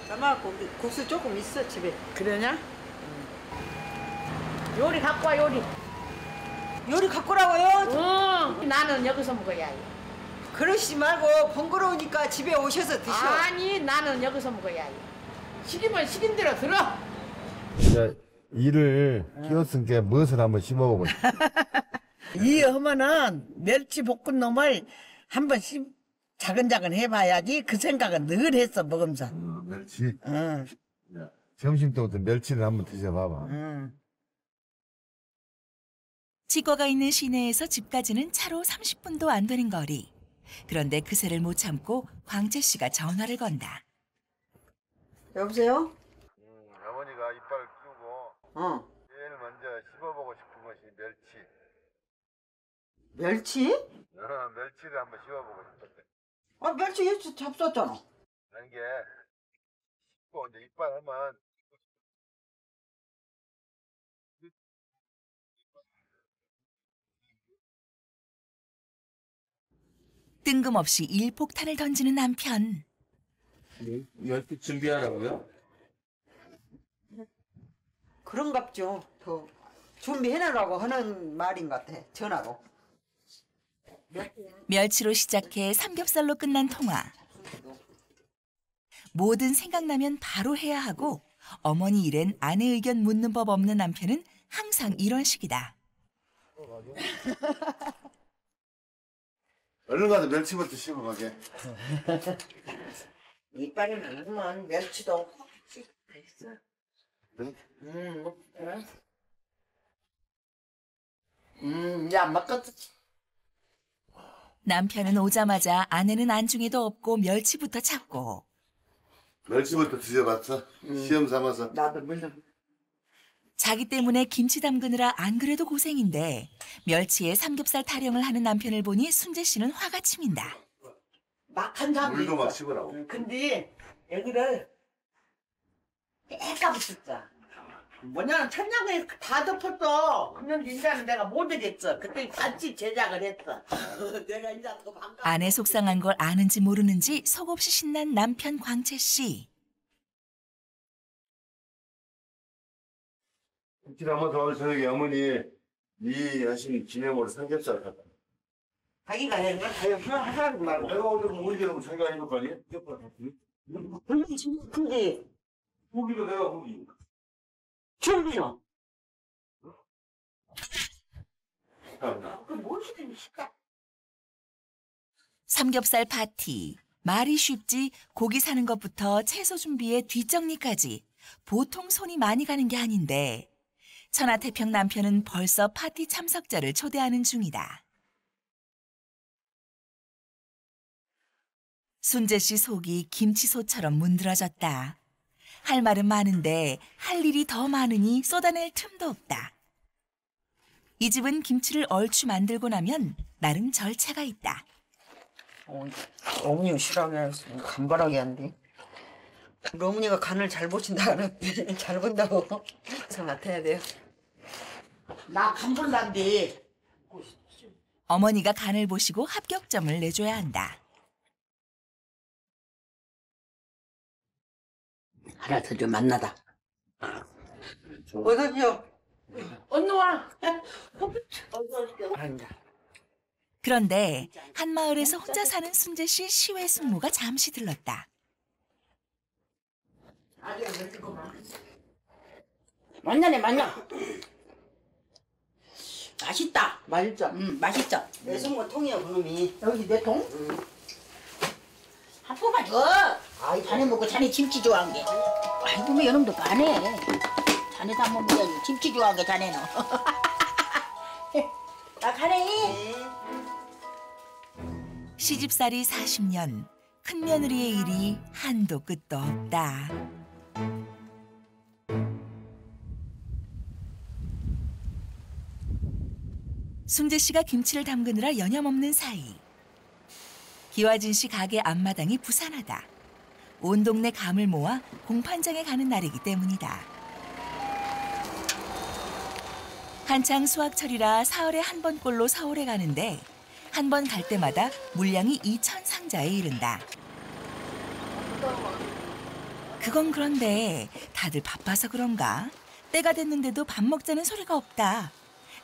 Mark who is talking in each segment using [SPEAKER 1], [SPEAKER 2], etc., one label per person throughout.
[SPEAKER 1] 아마 국수 조금 있어 집에.
[SPEAKER 2] 그러냐? 요리 갖고 와 요리.
[SPEAKER 1] 요리 갖고 오라고요?
[SPEAKER 2] 응. 나는 여기서 먹어야 해.
[SPEAKER 1] 그러시지 말고 번거로우니까 집에 오셔서 드셔.
[SPEAKER 2] 아니 나는 여기서 먹어야 해. 시키면 시킨 대로 들어.
[SPEAKER 3] 이제 일을 끼웠으니까 무엇을 한번 씹어보고 싶어.
[SPEAKER 4] 이 하면은 멸치 볶은 놈을 한번 자근자근 해봐야지. 그 생각은 늘 했어 먹으면서.
[SPEAKER 3] 멸치.
[SPEAKER 4] 응.
[SPEAKER 3] 점심 때부터 멸치를 한번 드셔봐봐.
[SPEAKER 4] 응.
[SPEAKER 5] 치과가 있는 시내에서 집까지는 차로 30분도 안 되는 거리. 그런데 그새를 못 참고 광채 씨가 전화를 건다.
[SPEAKER 1] 여보세요?
[SPEAKER 3] 어머니가 이빨을 끼우고 제일 먼저 씹어보고 싶은 것이 멸치.
[SPEAKER 1] 멸치?
[SPEAKER 3] 멸치를 한번 씹어보고 싶었대.
[SPEAKER 1] 아 멸치 예치 잡쌌잖아.
[SPEAKER 3] 아니 게 씹고 이제 이빨 하면
[SPEAKER 5] 뜬금없이 일폭탄을 던지는 남편.
[SPEAKER 6] 멸치 준비하라고요?
[SPEAKER 1] 그런갑죠. 더 준비해내라고 하는 말인 것 같아. 전화로.
[SPEAKER 5] 멸치로 시작해 삼겹살로 끝난 통화. 뭐든 생각나면 바로 해야 하고 어머니 일엔 아내 의견 묻는 법 없는 남편은 항상 이런 식이다.
[SPEAKER 3] 얼른 가서 멸치부터 씹어가게.
[SPEAKER 4] 이빨이 많으면 멸치도 있어.
[SPEAKER 3] 네?
[SPEAKER 4] 야 먹겠어.
[SPEAKER 5] 남편은 오자마자 아내는 안중에도 없고 멸치부터 찾고
[SPEAKER 3] 멸치부터 드셔봤어? 시험 삼아서.
[SPEAKER 4] 나도 물론.
[SPEAKER 5] 자기 때문에 김치 담그느라 안 그래도 고생인데 멸치에 삼겹살 타령을 하는 남편을 보니 순재 씨는 화가 치민다.
[SPEAKER 4] 막한 사람도
[SPEAKER 3] 물도 막
[SPEAKER 4] 있어.
[SPEAKER 3] 씹으라고.
[SPEAKER 4] 근데 여기를 깨끗이 씻자. 뭐냐면 천장에 다 덮었어. 그런데 이제는 내가 못 하겠어. 그때 같이 제작을 했어. 내가 이제 더 반가워.
[SPEAKER 5] 아내 속상한 걸 아는지 모르는지 속없이 신난 남편 광채 씨.
[SPEAKER 3] 한번 더 저녁에 어머니 이 하신 기념으로 삼겹살 갖다.
[SPEAKER 4] 자기가 해. 그냥 하라는 말고.
[SPEAKER 3] 내가 어제 우리 집에 자기가 해볼 거 아니야?
[SPEAKER 4] 근데
[SPEAKER 3] 고기도 내가 고기.
[SPEAKER 4] 준비요.
[SPEAKER 5] 삼겹살 파티. 말이 쉽지 고기 사는 것부터 채소 준비에 뒷정리까지 보통 손이 많이 가는 게 아닌데 천하태평 남편은 벌써 파티 참석자를 초대하는 중이다. 순재 씨 속이 김치소처럼 문드러졌다. 할 말은 많은데 할 일이 더 많으니 쏟아낼 틈도 없다. 이 집은 김치를 얼추 만들고 나면 나름 절차가 있다.
[SPEAKER 1] 어머니가 싫어하게 간발하게 한대. 우리 어머니가 간을 잘 보신다 그러는데 잘 본다고 저 맡아야 돼요.
[SPEAKER 4] 나 간볼란데.
[SPEAKER 5] 어머니가 간을 보시고 합격점을 내줘야 한다.
[SPEAKER 4] 알아서 좀 만나다.
[SPEAKER 1] 어서오십시오.
[SPEAKER 4] 언니 와.
[SPEAKER 5] 그런데 한 마을에서 혼자 사는 순재 씨 시외 숙모가 잠시 들렀다.
[SPEAKER 4] 만나네 만나. 맛있다.
[SPEAKER 1] 맛있죠?
[SPEAKER 4] 맛있죠.
[SPEAKER 1] 내 숙모 통이야 그놈이.
[SPEAKER 4] 여기 내 통? 한 포만 줘. 아이 자네 먹고 자네 김치 좋아한 게. 아이고 뭐 여놈도 가네. 자네도 한번 먹어야지. 김치 좋아한 게 자네는. 나 가네.
[SPEAKER 5] 시집살이 40년, 큰 며느리의 일이 한도 끝도 없다. 순재 씨가 김치를 담그느라 여념없는 사이. 기와진 씨 가게 앞마당이 부산하다. 온 동네 감을 모아 공판장에 가는 날이기 때문이다. 한창 수확철이라 사흘에 한 번꼴로 서울에 가는데 한 번 갈 때마다 물량이 2,000 상자에 이른다. 그건 그런데 다들 바빠서 그런가? 때가 됐는데도 밥 먹자는 소리가 없다.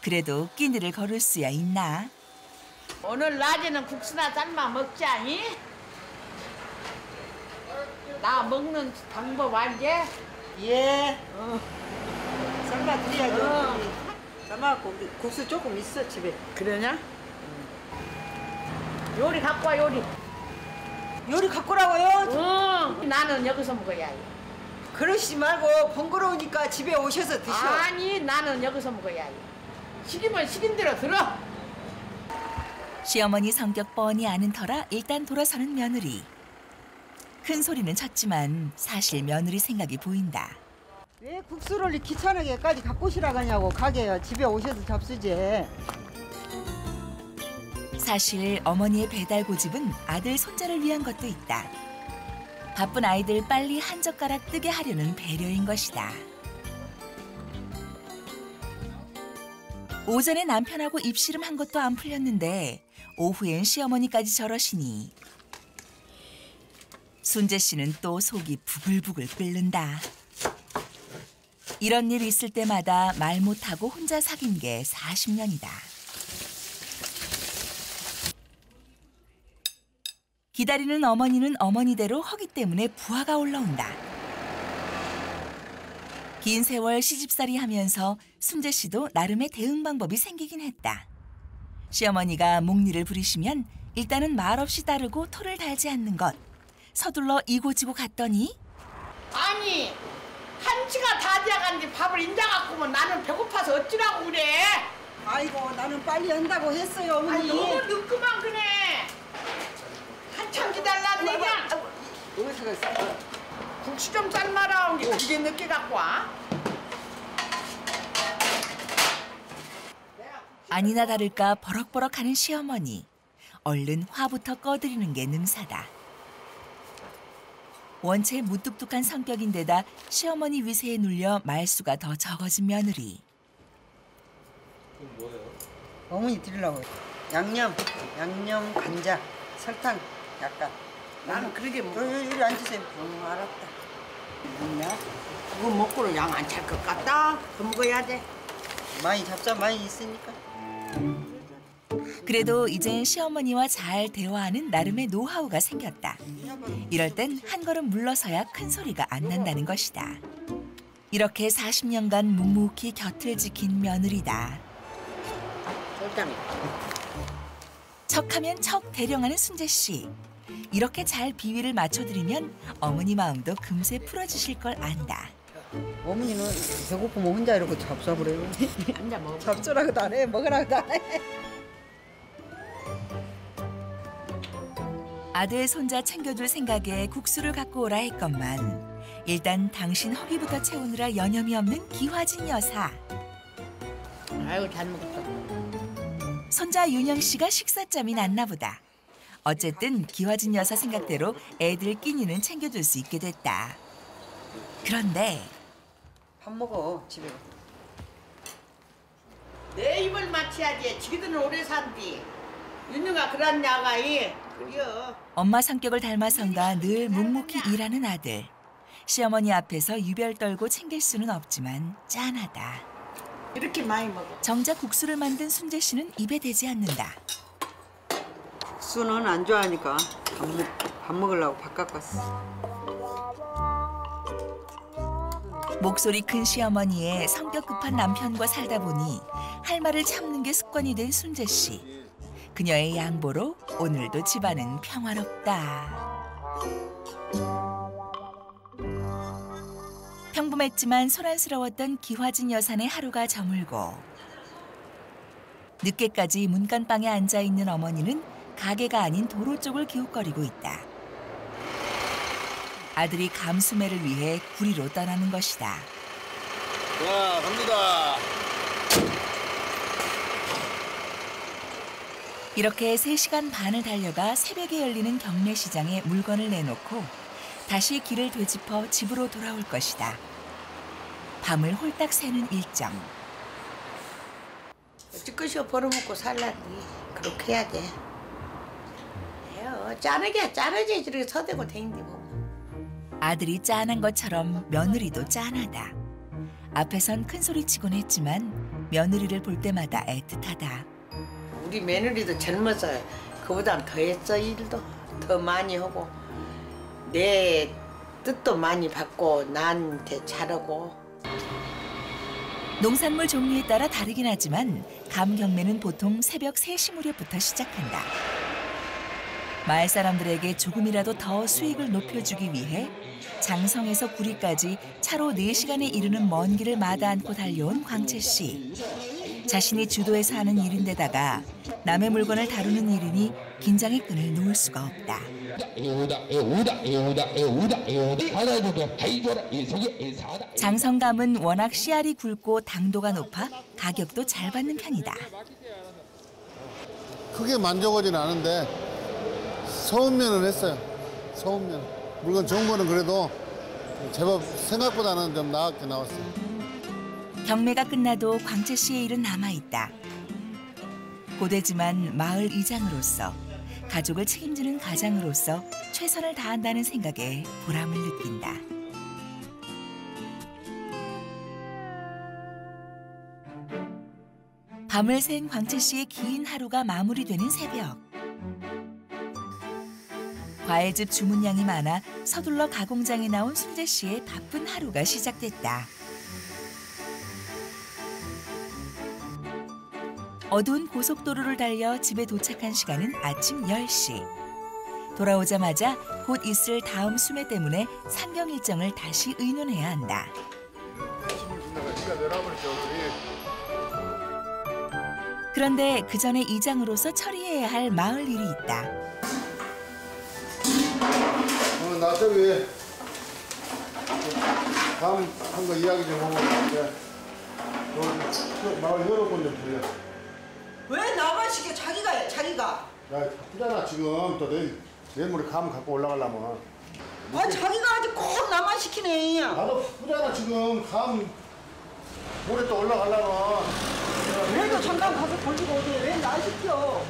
[SPEAKER 5] 그래도 끼니를 걸을 수야 있나?
[SPEAKER 2] 오늘 낮에는 국수나 삶아 먹자니? 나 먹는 방법 알지?
[SPEAKER 1] 예. 삶아 드려야죠.
[SPEAKER 2] 어.
[SPEAKER 1] 삶아갖고 국수 조금 있어 집에.
[SPEAKER 2] 그러냐? 요리 갖고 와 요리.
[SPEAKER 1] 요리 갖고 오라고요?
[SPEAKER 2] 응. 나는 여기서 먹어야 해.
[SPEAKER 1] 그러시지 말고 번거로우니까 집에 오셔서 드셔.
[SPEAKER 2] 아니 나는 여기서 먹어야 해. 시키면 시킨 대로 들어.
[SPEAKER 5] 시어머니 성격 뻔히 아는 터라 일단 돌아서는 며느리. 큰 소리는 쳤지만 사실 며느리 생각이 보인다.
[SPEAKER 1] 왜 국수를 귀찮게까지 갖고 오시라 가냐고. 가게요. 집에 오셔서 잡수지.
[SPEAKER 5] 사실 어머니의 배달 고집은 아들 손자를 위한 것도 있다. 바쁜 아이들 빨리 한 젓가락 뜨게 하려는 배려인 것이다. 오전에 남편하고 입씨름한 것도 안 풀렸는데 오후엔 시어머니까지 저러시니 순재 씨는 또 속이 부글부글 끓는다. 이런 일 있을 때마다 말 못하고 혼자 사귄 게 40년이다. 기다리는 어머니는 어머니대로 허기 때문에 부하가 올라온다. 긴 세월 시집살이 하면서 순재 씨도 나름의 대응 방법이 생기긴 했다. 시어머니가 목리를 부리시면 일단은 말없이 따르고 토를 달지 않는 것. 서둘러 이고지고 갔더니
[SPEAKER 2] 아니 한치가 다 돼간지 밥을 인자갖고면 나는 배고파서 어찌라고 그래.
[SPEAKER 1] 아이고 나는 빨리 한다고 했어요
[SPEAKER 2] 아니
[SPEAKER 1] 어머니.
[SPEAKER 2] 너무 늦구만 그네. 한참 기다렸네 그냥.
[SPEAKER 1] 어디서 갔어?
[SPEAKER 2] 국수 좀 삶아라 온 게 그게 늦게 갖고 와.
[SPEAKER 5] 아니나 다를까 버럭버럭하는 시어머니. 얼른 화부터 꺼드리는 게 능사다. 원체 무뚝뚝한 성격인데다 시어머니 위세에 눌려 말수가 더 적어진 며느리.
[SPEAKER 6] 그럼 뭐예요?
[SPEAKER 1] 어머니 드리려고. 양념 간장, 설탕 약간.
[SPEAKER 2] 나는 그러게 먹어.
[SPEAKER 1] 여기 앉으세요.
[SPEAKER 2] 알았다. 뭐냐? 그거 먹고는 양 안 찰 것 같다. 그 먹어야 돼.
[SPEAKER 1] 많이 잡자 많이 있으니까.
[SPEAKER 5] 그래도 이젠 시어머니와 잘 대화하는 나름의 노하우가 생겼다. 이럴 땐 한 걸음 물러서야 큰 소리가 안 난다는 것이다. 이렇게 40년간 묵묵히 곁을 지킨 며느리다.
[SPEAKER 2] 절단이.
[SPEAKER 5] 척하면 척 대령하는 순재 씨. 이렇게 잘 비위를 맞춰드리면 어머니 마음도 금세 풀어지실 걸 안다.
[SPEAKER 1] 어머니는 배고프면 혼자 이러고 잡숴버려요.
[SPEAKER 2] 앉아 먹어.
[SPEAKER 1] 잡숴라고도 안 해. 먹으라고도 안 해.
[SPEAKER 5] 아들 손자 챙겨줄 생각에 국수를 갖고 오라 했건만 일단 당신 허기부터 채우느라 여념이 없는 기화진 여사.
[SPEAKER 2] 아이고 잘 먹었다.
[SPEAKER 5] 손자 윤영 씨가 식사짬이 났나 보다. 어쨌든 기화진 여사 생각대로 애들 끼니는 챙겨줄 수 있게 됐다. 그런데
[SPEAKER 1] 밥 먹어 집에.
[SPEAKER 2] 내 입을 맞춰야지. 지기들은 오래 산디. 윤유가 그런 야가이. 그려.
[SPEAKER 5] 엄마 성격을 닮아선가 늘 묵묵히 일하는 아들. 시어머니 앞에서 유별 떨고 챙길 수는 없지만 짠하다.
[SPEAKER 2] 이렇게 많이 먹어.
[SPEAKER 5] 정작 국수를 만든 순재 씨는 입에 대지 않는다.
[SPEAKER 1] 국수는 안 좋아하니까 밥 먹으려고 밥 갖고 왔어.
[SPEAKER 5] 목소리 큰 시어머니의 성격 급한 남편과 살다 보니 할 말을 참는 게 습관이 된 순재 씨. 그녀의 양보로 오늘도 집안은 평화롭다. 평범했지만 소란스러웠던 기화진 여사의 하루가 저물고 늦게까지 문간방에 앉아있는 어머니는 가게가 아닌 도로 쪽을 기웃거리고 있다. 아들이 감수매를 위해 구리로 떠나는 것이다.
[SPEAKER 3] 자, 갑니다.
[SPEAKER 5] 이렇게 3시간 반을 달려가 새벽에 열리는 경매시장에 물건을 내놓고 다시 길을 되짚어 집으로 돌아올 것이다. 밤을 홀딱 새는 일정.
[SPEAKER 2] 어찌것이고 벌어먹고 살라니. 그렇게 해야 돼. 짜르게 짜르지 저렇게 서대고 댕기고.
[SPEAKER 5] 아들이 짠한 것처럼 며느리도 짠하다. 앞에선 큰 소리치곤 했지만 며느리를 볼 때마다 애틋하다.
[SPEAKER 4] 우리 며느리도 젊었어요. 그보다 더 했어. 일도 더 많이 하고 내 뜻도 많이 받고 나한테 잘하고.
[SPEAKER 5] 농산물 종류에 따라 다르긴 하지만 감 경매는 보통 새벽 3시 무렵부터 시작한다. 마을 사람들에게 조금이라도 더 수익을 높여주기 위해 장성에서 구리까지 차로 4시간에 이르는 먼 길을 마다 않고 달려온 광채 씨. 자신이 주도해서 하는 일인데다가 남의 물건을 다루는 일이니 긴장의 끈을 놓을 수가 없다. 장성감은 워낙 씨알이 굵고 당도가 높아 가격도 잘 받는 편이다.
[SPEAKER 7] 크게 만족하지는 않은데 서운면은 했어요. 서운면. 물건 좋은 거는 그래도 제법 생각보다는 좀 나았게 나왔어요.
[SPEAKER 5] 경매가 끝나도 광채 씨의 일은 남아있다. 고되지만 마을 이장으로서, 가족을 책임지는 가장으로서 최선을 다한다는 생각에 보람을 느낀다. 밤을 샌 광채 씨의 긴 하루가 마무리되는 새벽. 과일즙 주문량이 많아 서둘러 가공장에 나온 순재 씨의 바쁜 하루가 시작됐다. 어두운 고속도로를 달려 집에 도착한 시간은 아침 10시. 돌아오자마자 곧 있을 다음 수매 때문에 상경 일정을 다시 의논해야 한다. 그런데 그 전에 이장으로서 처리해야 할 마을 일이 있다.
[SPEAKER 7] 나 저기 다음 한 거 이야기 좀 하고 있는데 마을 여러 번 좀 들려.
[SPEAKER 1] 왜 나만 시켜? 자기가 해, 자기가.
[SPEAKER 7] 야, 바쁘잖아 지금. 또 내일 모레 감 갖고 올라가려면.
[SPEAKER 1] 아, 자기가 아주 꼭 나만 시키네.
[SPEAKER 7] 나도 바쁘잖아 지금. 감 모레 또 올라가려면.
[SPEAKER 1] 그래도 잠깐 가서 돌리고 오지. 왜 나 시켜?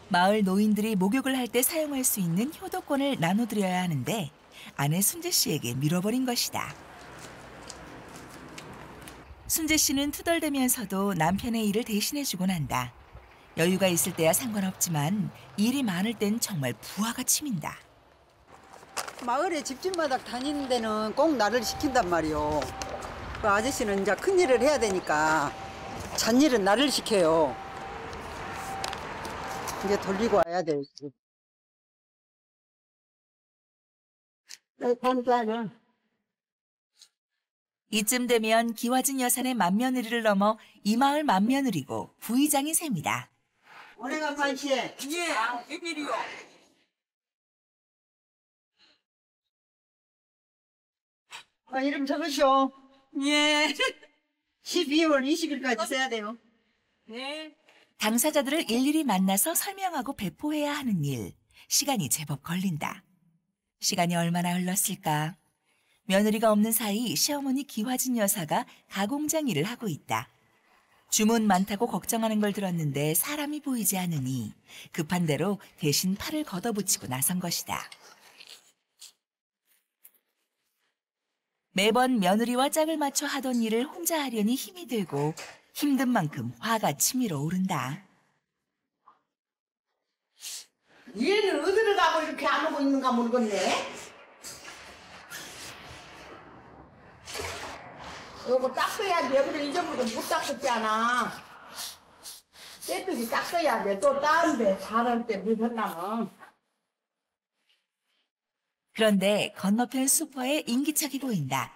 [SPEAKER 5] 마을 노인들이 목욕을 할 때 사용할 수 있는 효도권을 나눠드려야 하는데 아내 순재 씨에게 밀어버린 것이다. 순재 씨는 투덜대면서도 남편의 일을 대신해주곤 한다. 여유가 있을 때야 상관없지만 일이 많을 땐 정말 부하가 치민다.
[SPEAKER 1] 마을에 집집마다 다니는 데는 꼭 나를 시킨단 말이오. 그 아저씨는 이제 큰 일을 해야 되니까 잔일은 나를 시켜요. 이제 돌리고 와야 되지. 감사해요.
[SPEAKER 5] 이쯤 되면 기와진 여산의 맏며느리를 넘어 이 마을 맏며느리고 부의장이 셉니다.
[SPEAKER 1] 오래간만 시에.
[SPEAKER 2] 예, 웬일이요?
[SPEAKER 1] 이름 적으시오.
[SPEAKER 2] 예.
[SPEAKER 1] 12월 20일까지 써야 돼요.
[SPEAKER 2] 네.
[SPEAKER 5] 당사자들을 일일이 만나서 설명하고 배포해야 하는 일. 시간이 제법 걸린다. 시간이 얼마나 흘렀을까? 며느리가 없는 사이 시어머니 기화진 여사가 가공장 일을 하고 있다. 주문 많다고 걱정하는 걸 들었는데 사람이 보이지 않으니 급한 대로 대신 팔을 걷어붙이고 나선 것이다. 매번 며느리와 짝을 맞춰 하던 일을 혼자 하려니 힘이 들고 힘든 만큼 화가 치밀어 오른다.
[SPEAKER 2] 얘는 어디를 가고 이렇게 안 오고 있는가 모르겠네. 이거 닦아야 돼. 그래 이전부터 못 닦았잖아. 때뚜기 닦아야 돼. 또 다른데 잘할 때 못한다면.
[SPEAKER 5] 그런데 건너편 슈퍼에 인기척이 보인다.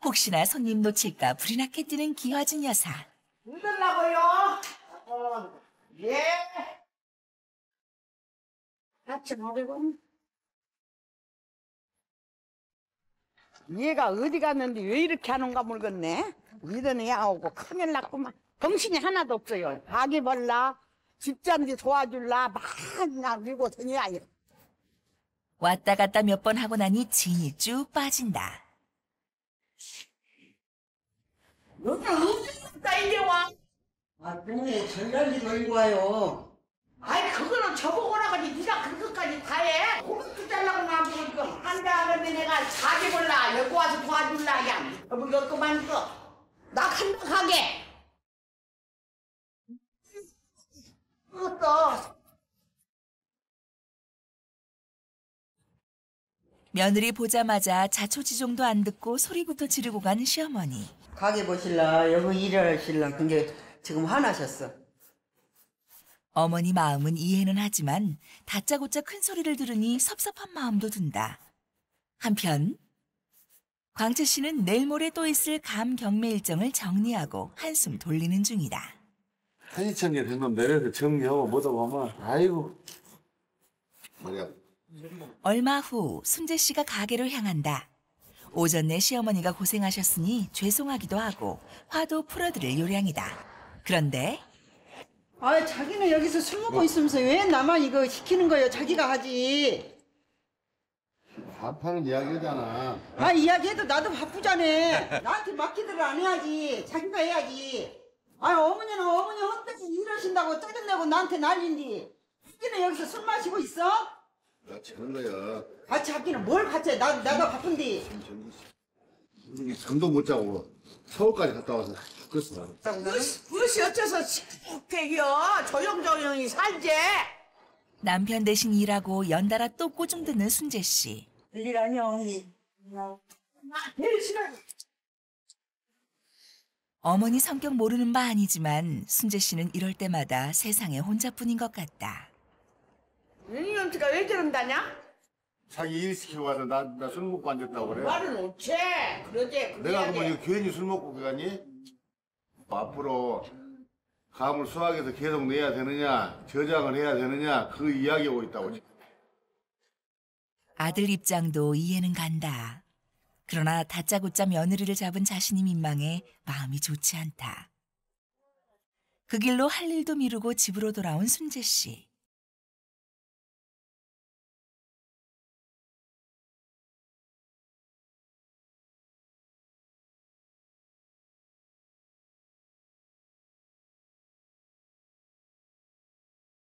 [SPEAKER 5] 혹시나 손님 놓칠까 불이 나게 뛰는 기화진 여사.
[SPEAKER 2] 믿으려고요? 예. 같이 먹이고. 얘가 어디 갔는데 왜 이렇게 하는가 모르겠네. 이러네 오고 큰일 났구만. 정신이 하나도 없어요. 가게 벌라, 집잔디 도와줄라, 맨날 밀고 다녀야.
[SPEAKER 5] 왔다 갔다 몇 번 하고 나니 진이 쭉 빠진다.
[SPEAKER 2] 여기 어디 갔다 이제 와?
[SPEAKER 1] 동네 전달지 돌리고 와요.
[SPEAKER 2] 아이 그거는 저보고 오라가지 네가 그것까지 다 해? 그것도 잘라고 나면 이거 한다 그러면 내가 자기 몰라 여기 와서 도와줄라 야 뭐 이거 그만 이거 나 간다 가게 그것도
[SPEAKER 5] 며느리 보자마자 자초지종도 안 듣고 소리부터 지르고 가는 시어머니.
[SPEAKER 1] 가게 보실라 여기 일하실라 근데 지금 화나셨어.
[SPEAKER 5] 어머니 마음은 이해는 하지만 다짜고짜 큰 소리를 들으니 섭섭한 마음도 든다. 한편 광채 씨는 내일 모레 또 있을 감 경매 일정을 정리하고 한숨 돌리는 중이다.
[SPEAKER 6] 1,200개 된놈 내려서 정리하고 뭐다 보면 아이고.
[SPEAKER 7] 머리야.
[SPEAKER 5] 얼마 후 순재 씨가 가게로 향한다. 오전 내 시어머니가 고생하셨으니 죄송하기도 하고 화도 풀어드릴 요량이다. 그런데
[SPEAKER 1] 아 자기는 여기서 술 먹고 있으면서 왜 나만 이거 시키는 거예요? 자기가 하지.
[SPEAKER 7] 밥하는 이야기잖아.
[SPEAKER 1] 아 이야기해도 나도 바쁘잖아. 나한테 맡기들 안 해야지. 자기가 해야지. 아 어머니는 어머니 헛되게 일하신다고 짜증내고 나한테 난린디. 자기는 여기서 술 마시고 있어?
[SPEAKER 7] 같이 하는 거야.
[SPEAKER 1] 같이 하기는 뭘 같이 해? 내가 바쁜디.
[SPEAKER 7] 잠도 못 자고 서울까지 갔다 와서 죽겠어.
[SPEAKER 2] 그릇이 어째서 식객이여 조용조용히 살지
[SPEAKER 5] 남편 대신 일하고 연달아 또 꼬중 듣는 순재 씨.
[SPEAKER 1] 일이라뇨.
[SPEAKER 2] 내일 시간
[SPEAKER 5] 어머니 성격 모르는 바 아니지만 순재 씨는 이럴 때마다 세상에 혼자뿐인 것 같다.
[SPEAKER 2] 이년치가 왜 저런다냐?
[SPEAKER 7] 자기 일 시키고 와서 나 술 먹고 앉았다고 그래.
[SPEAKER 2] 말은 어째 그러지
[SPEAKER 7] 내가 그러면 이거 괜히 술 먹고 가니? 앞으로 감을 수확해서 계속 내야 되느냐, 저장을 해야 되느냐 그 이야기하고 있다고.
[SPEAKER 5] 아들 입장도 이해는 간다. 그러나 다짜고짜 며느리를 잡은 자신이 민망해 마음이 좋지 않다. 그 길로 할 일도 미루고 집으로 돌아온 순재 씨.